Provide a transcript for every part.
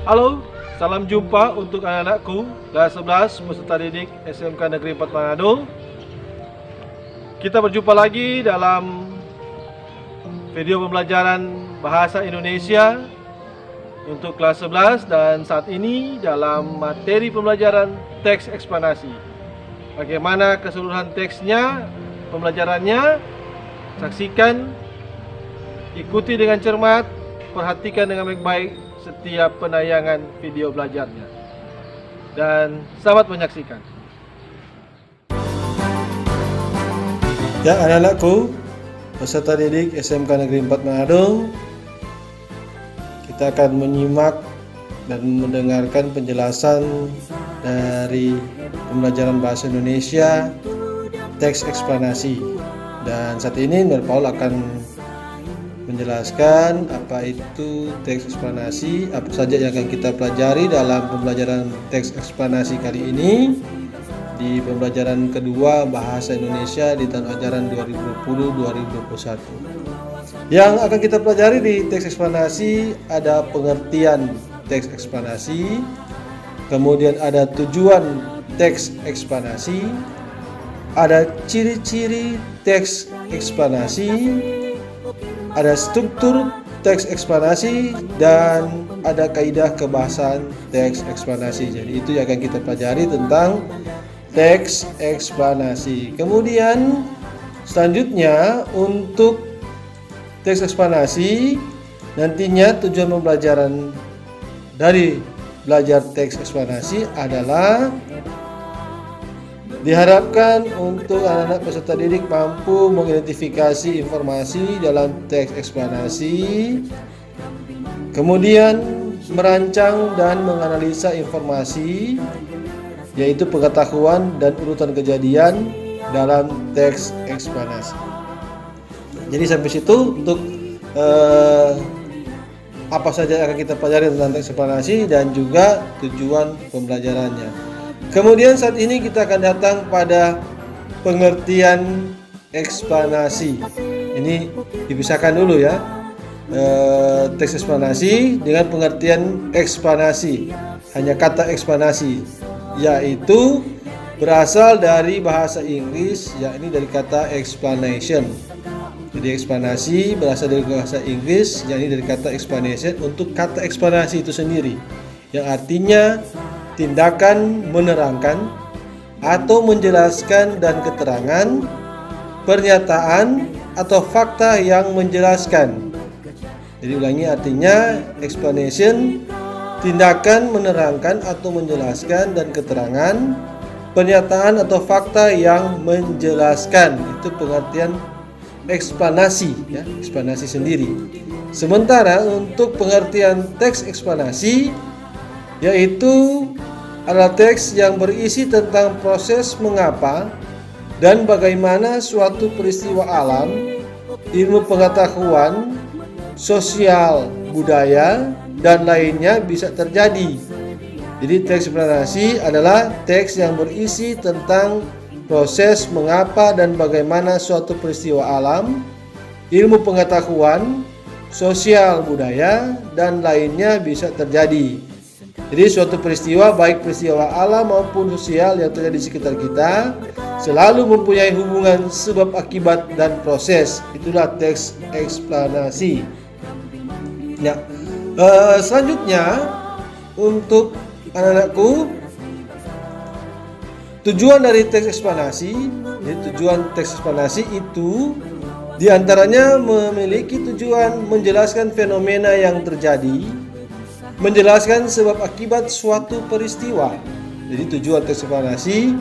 Halo, salam jumpa untuk anak-anakku kelas 11 peserta didik SMK Negeri 4 Manado. Kita berjumpa lagi dalam video pembelajaran bahasa Indonesia untuk kelas 11 dan saat ini dalam materi pembelajaran teks eksplanasi. Bagaimana keseluruhan teksnya, pembelajarannya? Saksikan, ikuti dengan cermat, perhatikan dengan baik-baik setiap penayangan video belajarnya. Dan selamat menyaksikan. Ya anak-anakku, peserta didik SMK Negeri 4 Manado, kita akan menyimak dan mendengarkan penjelasan dari pembelajaran bahasa Indonesia teks eksplanasi. Dan saat ini Nur Paul akan menjelaskan apa itu teks eksplanasi, apa saja yang akan kita pelajari dalam pembelajaran teks eksplanasi kali ini di pembelajaran kedua bahasa Indonesia di tahun ajaran 2020-2021. Yang akan kita pelajari di teks eksplanasi ada pengertian teks eksplanasi, kemudian ada tujuan teks eksplanasi, ada ciri-ciri teks eksplanasi, ada struktur teks eksplanasi, dan ada kaidah kebahasaan teks eksplanasi. Jadi itu yang akan kita pelajari tentang teks eksplanasi. Kemudian selanjutnya untuk teks eksplanasi nantinya tujuan pembelajaran dari belajar teks eksplanasi adalah diharapkan untuk anak-anak peserta didik mampu mengidentifikasi informasi dalam teks eksplanasi, kemudian merancang dan menganalisa informasi, yaitu pengetahuan dan urutan kejadian dalam teks eksplanasi. Jadi sampai situ untuk apa saja yang akan kita pelajari tentang teks eksplanasi dan juga tujuan pembelajarannya. Kemudian saat ini kita akan datang pada pengertian eksplanasi. Ini dipisahkan dulu ya, teks eksplanasi dengan pengertian eksplanasi. Hanya kata eksplanasi, yaitu berasal dari bahasa Inggris, yakni dari kata explanation. Jadi eksplanasi berasal dari bahasa Inggris, yakni dari kata explanation untuk kata eksplanasi itu sendiri, yang artinya tindakan menerangkan atau menjelaskan dan keterangan, pernyataan atau fakta yang menjelaskan. Jadi ulangi, artinya explanation, tindakan menerangkan atau menjelaskan dan keterangan, pernyataan atau fakta yang menjelaskan. Itu pengertian eksplanasi ya, eksplanasi sendiri. Sementara untuk pengertian teks eksplanasi, yaitu adalah teks yang berisi tentang proses mengapa dan bagaimana suatu peristiwa alam, ilmu pengetahuan, sosial, budaya, dan lainnya bisa terjadi. Jadi teks eksplanasi adalah teks yang berisi tentang proses mengapa dan bagaimana suatu peristiwa alam, ilmu pengetahuan, sosial, budaya, dan lainnya bisa terjadi. Jadi suatu peristiwa, baik peristiwa alam maupun sosial yang terjadi di sekitar kita, selalu mempunyai hubungan sebab akibat dan proses. Itulah teks eksplanasi. Ya, selanjutnya untuk anak-anakku, tujuan dari teks eksplanasi, jadi tujuan teks eksplanasi itu diantaranya memiliki tujuan menjelaskan fenomena yang terjadi, menjelaskan sebab akibat suatu peristiwa. Jadi tujuan teks eksplanasi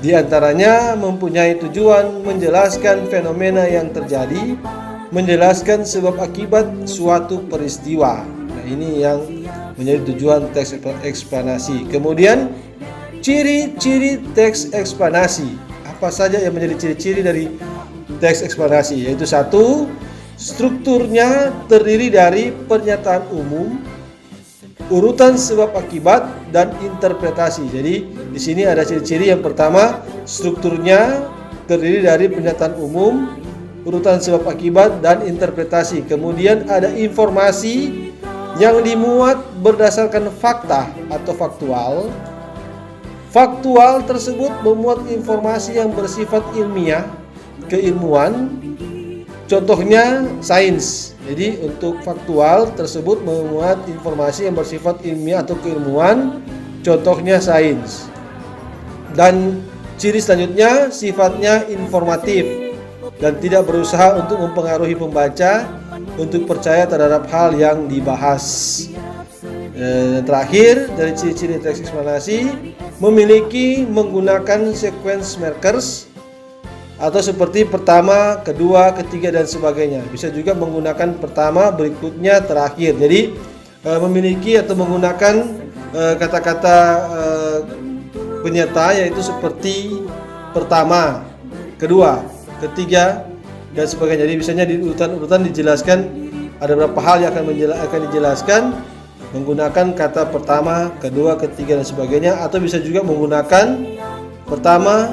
diantaranya mempunyai tujuan menjelaskan fenomena yang terjadi, menjelaskan sebab akibat suatu peristiwa. Nah, ini yang menjadi tujuan teks eksplanasi. Kemudian ciri-ciri teks eksplanasi. Apa saja yang menjadi ciri-ciri dari teks eksplanasi? Yaitu satu, strukturnya terdiri dari pernyataan umum, urutan sebab akibat, dan interpretasi. Jadi di sini ada ciri-ciri. Yang pertama, strukturnya terdiri dari pernyataan umum, urutan sebab akibat, dan interpretasi. Kemudian ada informasi yang dimuat berdasarkan fakta atau faktual. Faktual tersebut memuat informasi yang bersifat ilmiah, keilmuan, contohnya sains. Jadi untuk faktual tersebut memuat informasi yang bersifat ilmiah atau keilmuan, contohnya sains. Dan ciri selanjutnya sifatnya informatif dan tidak berusaha untuk mempengaruhi pembaca untuk percaya terhadap hal yang dibahas. Terakhir dari ciri-ciri teks eksplanasi, memiliki menggunakan sequence markers atau seperti pertama, kedua, ketiga dan sebagainya. Bisa juga menggunakan pertama, berikutnya, terakhir. Jadi memiliki atau menggunakan kata-kata penyerta yaitu seperti pertama, kedua, ketiga dan sebagainya. Jadi misalnya di urutan-urutan dijelaskan ada beberapa hal yang akan dijelaskan menggunakan kata pertama, kedua, ketiga dan sebagainya, atau bisa juga menggunakan pertama,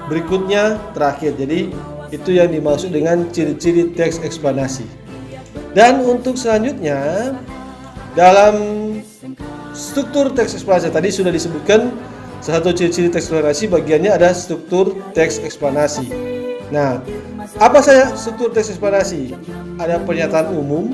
berikutnya, terakhir. Jadi itu yang dimaksud dengan ciri-ciri teks eksplanasi. Dan untuk selanjutnya dalam struktur teks eksplanasi tadi sudah disebutkan salah satu ciri-ciri teks eksplanasi bagiannya ada struktur teks eksplanasi. Nah, apa saja struktur teks eksplanasi? Ada pernyataan umum,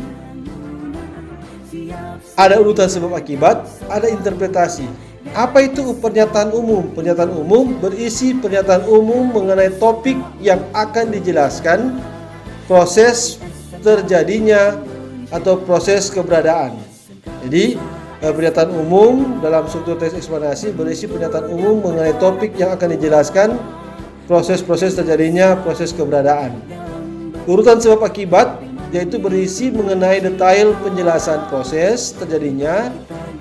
ada urutan sebab akibat, ada interpretasi. Apa itu pernyataan umum? Pernyataan umum berisi pernyataan umum mengenai topik yang akan dijelaskan, proses terjadinya atau proses keberadaan. Jadi pernyataan umum dalam struktur teks eksplanasi berisi pernyataan umum mengenai topik yang akan dijelaskan, proses-proses terjadinya, proses keberadaan. Urutan sebab akibat yaitu berisi mengenai detail penjelasan proses terjadinya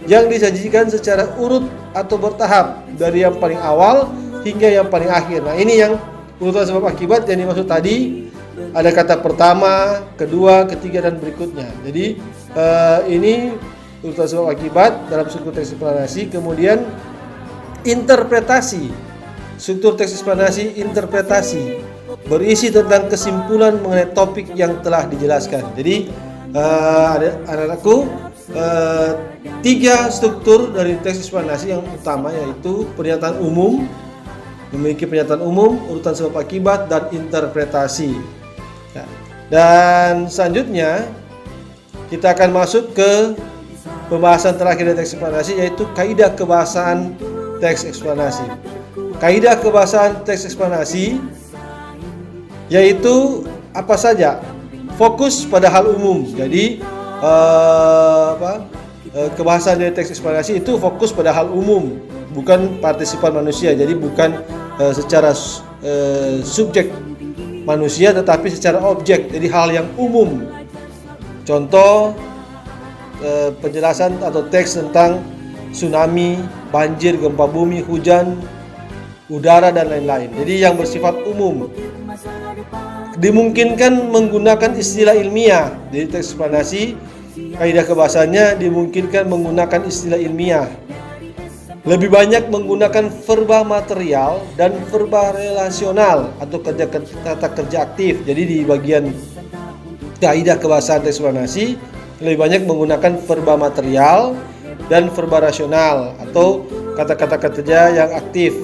yang disajikan secara urut atau bertahap dari yang paling awal hingga yang paling akhir. Nah, ini yang urutan sebab akibat yang dimaksud tadi. Ada kata pertama, kedua, ketiga dan berikutnya. Jadi ini urutan sebab akibat dalam struktur teks eksplanasi. Kemudian interpretasi. Struktur teks eksplanasi interpretasi berisi tentang kesimpulan mengenai topik yang telah dijelaskan. Jadi anak-anakku, 3 struktur dari teks eksplanasi yang utama yaitu pernyataan umum, memiliki pernyataan umum, urutan sebab akibat dan interpretasi. Nah, dan selanjutnya kita akan masuk ke pembahasan terakhir dari teks eksplanasi yaitu kaidah kebahasaan teks eksplanasi. Kaidah kebahasaan teks eksplanasi yaitu apa saja? Fokus pada hal umum. Jadi kebahasaan dari teks eksplanasi itu fokus pada hal umum, bukan partisipan manusia. Jadi bukan secara subjek manusia tetapi secara objek. Jadi hal yang umum. Contoh penjelasan atau teks tentang tsunami, banjir, gempa bumi, hujan, udara dan lain-lain. Jadi yang bersifat umum. Dimungkinkan menggunakan istilah ilmiah. Jadi teks eksplanasi kaidah kebahasaannya dimungkinkan menggunakan istilah ilmiah. Lebih banyak menggunakan verba material dan verba relasional atau kata kerja aktif. Jadi di bagian kaidah kebahasaan teks eksplanasi lebih banyak menggunakan verba material dan verba rasional atau kata-kata kerja yang aktif.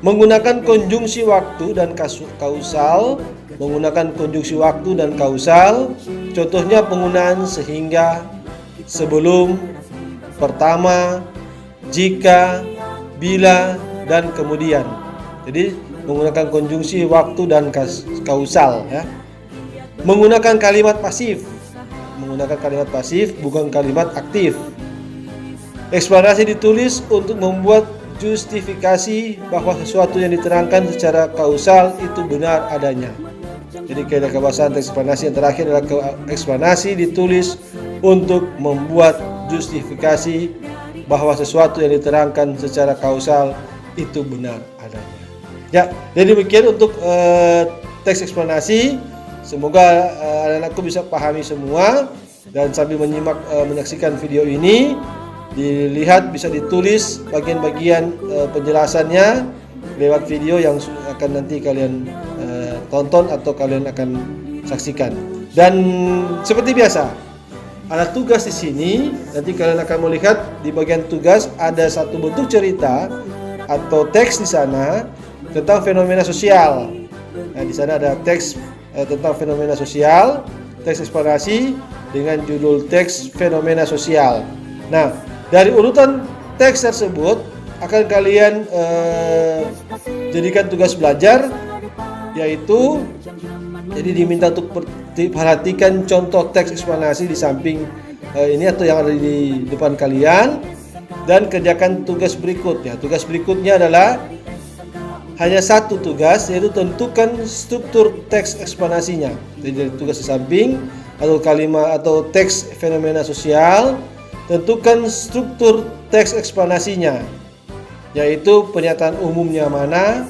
Menggunakan konjungsi waktu dan kausal, menggunakan konjungsi waktu dan kausal, contohnya penggunaan sehingga, sebelum, pertama, jika, bila, dan kemudian. Jadi menggunakan konjungsi waktu dan kausal ya. Menggunakan kalimat pasif. Menggunakan kalimat pasif bukan kalimat aktif. Eksplanasi ditulis untuk membuat justifikasi bahwa sesuatu yang diterangkan secara kausal itu benar adanya. Jadi kaidah kebahasaan teks eksplanasi yang terakhir adalah eksplanasi ditulis untuk membuat justifikasi bahwa sesuatu yang diterangkan secara kausal itu benar adanya. Ya, jadi demikian untuk teks eksplanasi. Semoga anak-anakku bisa pahami semua dan sambil menyaksikan video ini dilihat bisa ditulis bagian-bagian penjelasannya lewat video yang akan nanti kalian tonton atau kalian akan saksikan. Dan seperti biasa, ada tugas di sini. Nanti kalian akan melihat di bagian tugas ada satu bentuk cerita atau teks di sana tentang fenomena sosial. Nah, di sana ada teks tentang fenomena sosial, teks eksplanasi dengan judul teks fenomena sosial. Nah, dari urutan teks tersebut akan kalian jadikan tugas belajar, yaitu jadi diminta untuk perhatikan contoh teks eksplanasi di samping ini atau yang ada di depan kalian, dan kerjakan tugas berikutnya. Tugas berikutnya adalah hanya satu tugas, yaitu tentukan struktur teks eksplanasinya. Jadi tugas di samping atau kalimat atau teks fenomena sosial, tentukan struktur teks eksplanasinya, yaitu pernyataan umumnya mana,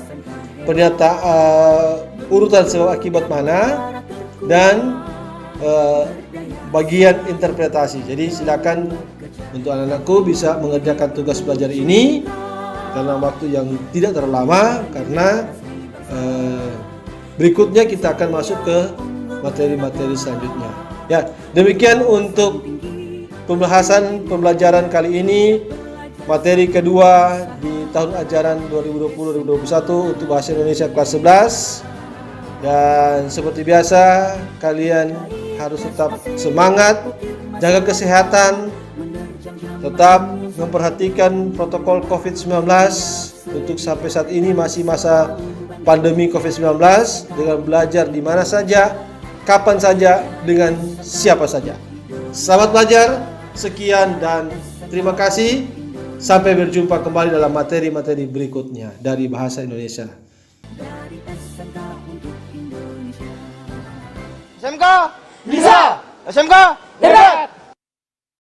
pernyataan urutan sebab akibat mana, dan bagian interpretasi. Jadi silakan untuk anak-anakku bisa mengerjakan tugas belajar ini dalam waktu yang tidak terlalu lama, karena berikutnya kita akan masuk ke materi-materi selanjutnya. Ya, demikian untuk pembelajaran kali ini, materi kedua di tahun ajaran 2020-2021 untuk bahasa Indonesia kelas 11. Dan seperti biasa, kalian harus tetap semangat, jaga kesehatan, tetap memperhatikan protokol COVID-19. Untuk sampai saat ini masih masa pandemi COVID-19, dengan belajar di mana saja, kapan saja, dengan siapa saja. Selamat belajar, sekian dan terima kasih. Sampai berjumpa kembali dalam materi-materi berikutnya dari Bahasa Indonesia. SMK bisa, SMK hebat.